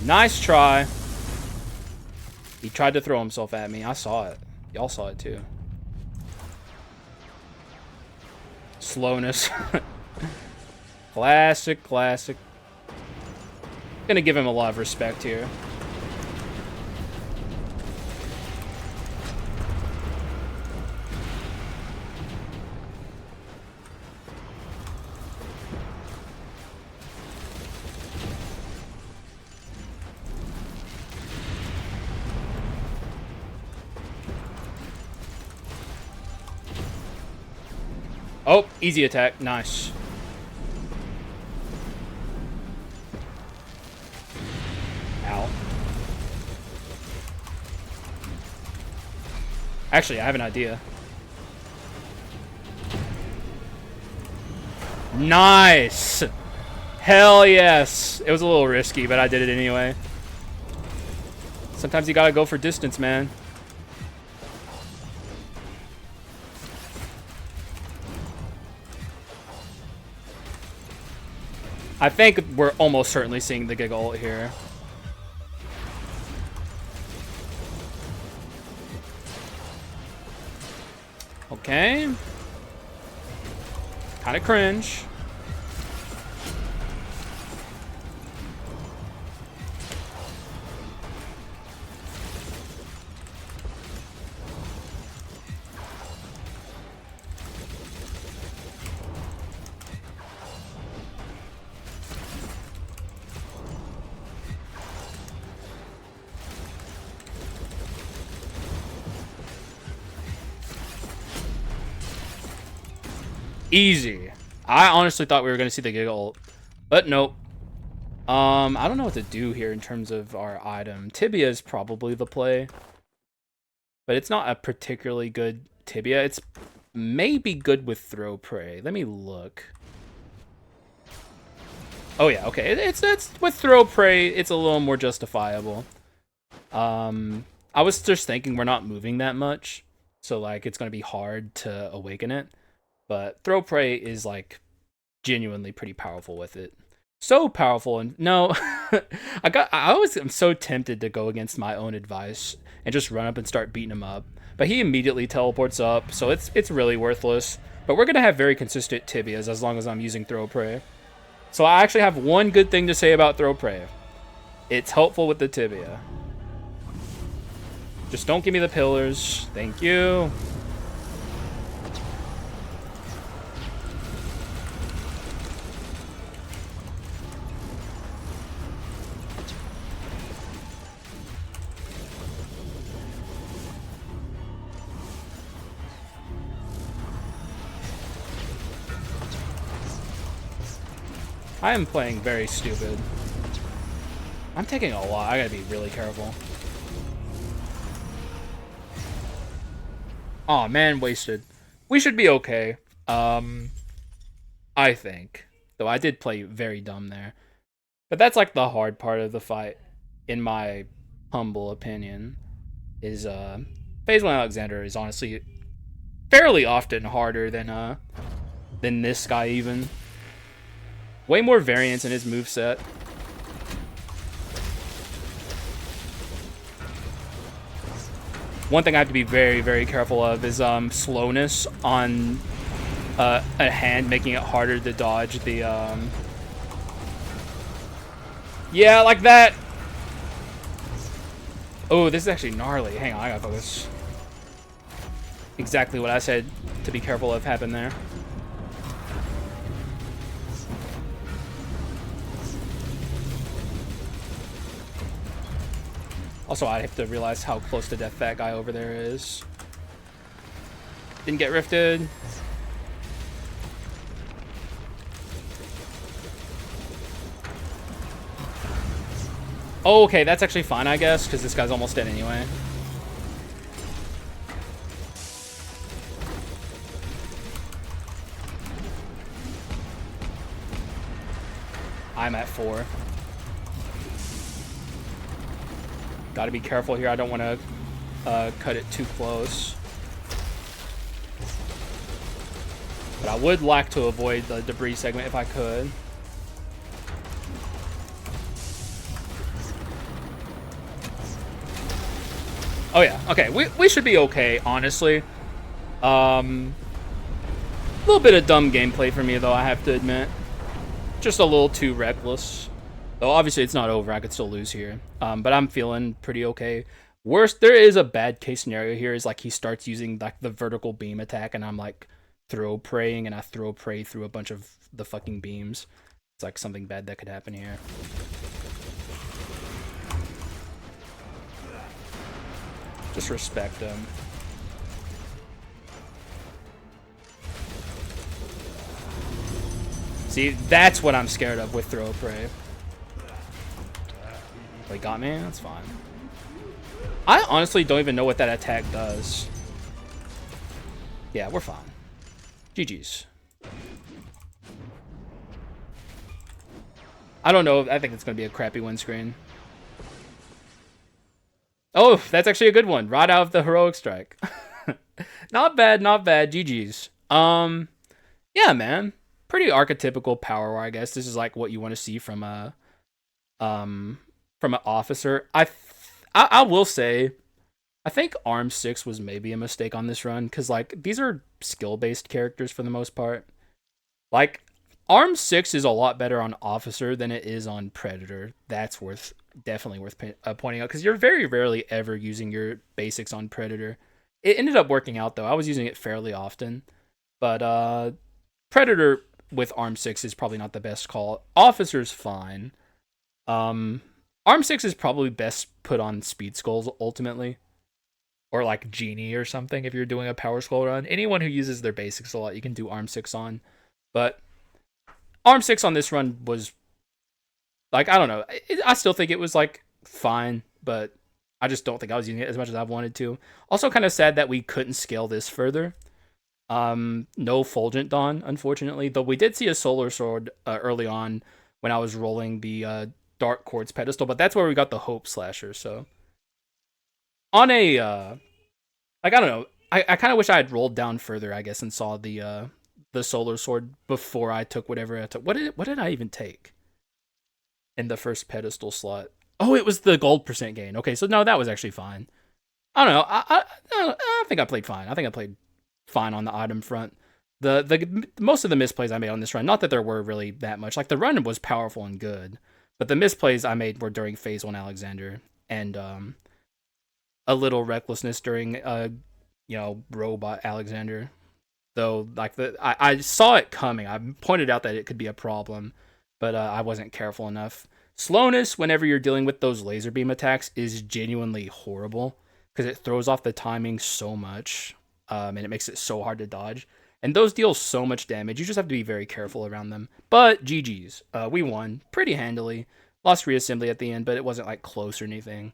Nice try. He tried to throw himself at me. I saw it. Y'all saw it too. Slowness. Classic, classic. Gonna give him a lot of respect here. Oh, easy attack. Nice. Ow. Actually, I have an idea. Nice! Hell yes! It was a little risky, but I did it anyway. Sometimes you gotta go for distance, man. I think we're almost certainly seeing the Giga ult here. Okay. Kind of cringe. Easy. I honestly thought we were going to see the Giga ult, but nope. I don't know what to do here in terms of our item. Tibia is probably the play, but it's not a particularly good Tibia. It's maybe good with throw prey. Let me look. Oh yeah, okay. It's with throw prey, it's a little more justifiable. I was just thinking we're not moving that much, so like it's gonna be hard to awaken it. But throw prey is like genuinely pretty powerful with it. So powerful, and no, I'm so tempted to go against my own advice and just run up and start beating him up. But he immediately teleports up, so it's really worthless. But we're gonna have very consistent tibias as long as I'm using throw prey. So I actually have one good thing to say about throw prey. It's helpful with the tibia. Just don't give me the pillars. Thank you. I am playing very stupid. I'm taking a lot. I gotta be really careful. Oh man, wasted. We should be okay. I think. Though I did play very dumb there. But that's like the hard part of the fight, in my humble opinion. Is Phase 1 Alexander is honestly fairly often harder than this guy even. Way more variance in his moveset. One thing I have to be very, very careful of is slowness on a hand, making it harder to dodge the yeah, like that. Oh, this is actually gnarly. Hang on, I gotta focus. Exactly what I said to be careful of happened there. Also, I have to realize how close to death that guy over there is. Didn't get rifted. Oh, okay, that's actually fine, I guess, because this guy's almost dead anyway. I'm at 4. Gotta be careful here. I don't want to cut it too close. But I would like to avoid the debris segment if I could. Oh yeah, okay. We should be okay, honestly. A little bit of dumb gameplay for me, though, I have to admit. Just a little too reckless. Though obviously it's not over, I could still lose here. But I'm feeling pretty okay. Worst, there is a bad case scenario here, is like he starts using like the vertical beam attack and I'm like throw praying and I throw prey through a bunch of the fucking beams. It's like something bad that could happen here. Just respect him. See, that's what I'm scared of with throw prey. They got me? That's fine. I honestly don't even know what that attack does. Yeah, we're fine. GG's. I don't know. I think it's going to be a crappy win screen. Oh, that's actually a good one. Right out of the Heroic Strike. Not bad, not bad. GG's. Yeah, man. Pretty archetypical power war, I guess. This is like what you want to see from a from an officer. I will say, I think Arm 6 was maybe a mistake on this run, because like these are skill-based characters for the most part. Like Arm 6 is a lot better on officer than it is on predator. That's definitely worth pointing out, because you're very rarely ever using your basics on predator. It ended up working out though. I was using it fairly often, but predator with Arm 6 is probably not the best call. Officer's fine. Arm 6 is probably best put on speed skulls ultimately. or like Genie or something if you're doing a power scroll run. Anyone who uses their basics a lot, you can do Arm 6 on. But Arm 6 on this run was like, I don't know. I still think it was like fine, but I just don't think I was using it as much as I wanted to. Also, kind of sad that we couldn't scale this further. No Fulgent Dawn, unfortunately, though we did see a Solar Sword early on when I was rolling the Dark Quartz pedestal, but that's where we got the Hope Slasher. So on a like, I don't know, I kind of wish I had rolled down further, I guess, and saw the Solar Sword before I took whatever I took. What did I even take in the first pedestal slot? Oh, it was the gold percent gain. Okay, so no, that was actually fine. I don't know. I think I played fine. I think I played fine on the item front. The most of the misplays I made on this run, not that there were really that much. Like the run was powerful and good, but the misplays I made were during phase 1 Alexander and a little recklessness during robot Alexander. Though like I saw it coming. I pointed out that it could be a problem, but I wasn't careful enough. Slowness whenever you're dealing with those laser beam attacks is genuinely horrible because it throws off the timing so much, and it makes it so hard to dodge. And those deal so much damage. You just have to be very careful around them. But GG's, we won pretty handily. Lost reassembly at the end, but it wasn't like close or anything.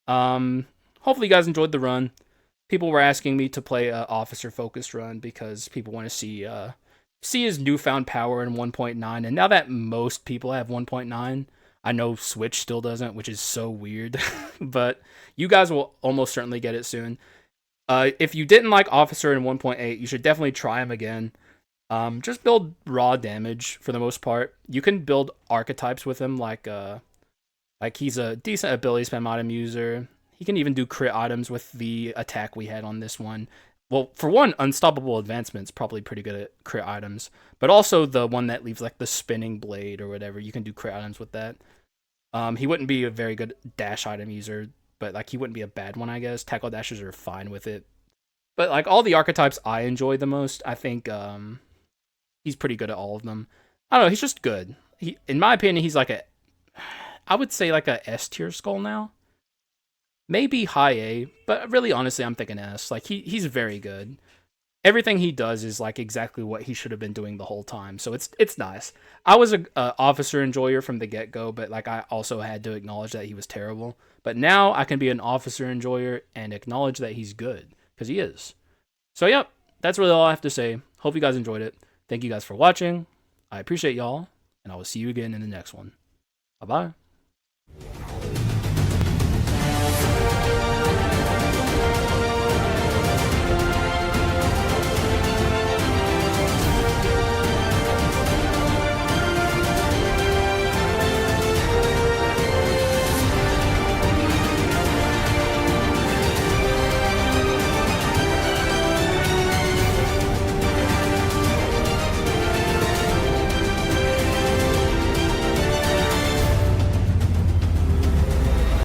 Hopefully you guys enjoyed the run. People were asking me to play a officer focused run because people want to see his newfound power in 1.9. And now that most people have 1.9, I know Switch still doesn't, which is so weird. But you guys will almost certainly get it soon. If you didn't like Officer in 1.8, you should definitely try him again. Just build raw damage for the most part. You can build archetypes with him, like he's a decent ability spam item user. He can even do crit items with the attack we had on this one. Well, for one, Unstoppable Advancement's probably pretty good at crit items, but also the one that leaves like the spinning blade or whatever, you can do crit items with that. He wouldn't be a very good dash item user, but like he wouldn't be a bad one, I guess. Tackle dashes are fine with it. But like all the archetypes I enjoy the most, I think he's pretty good at all of them. I don't know, he's just good. He, in my opinion, he's like I would say like a S tier skull now. Maybe high A, but really honestly I'm thinking S. Like he's very good. Everything he does is like exactly what he should have been doing the whole time. So it's nice. I was a officer enjoyer from the get-go, but like I also had to acknowledge that he was terrible. But now I can be an officer enjoyer and acknowledge that he's good because he is. So yep, that's really all I have to say. Hope you guys enjoyed it. Thank you guys for watching. I appreciate y'all, and I will see you again in the next one. Bye-bye.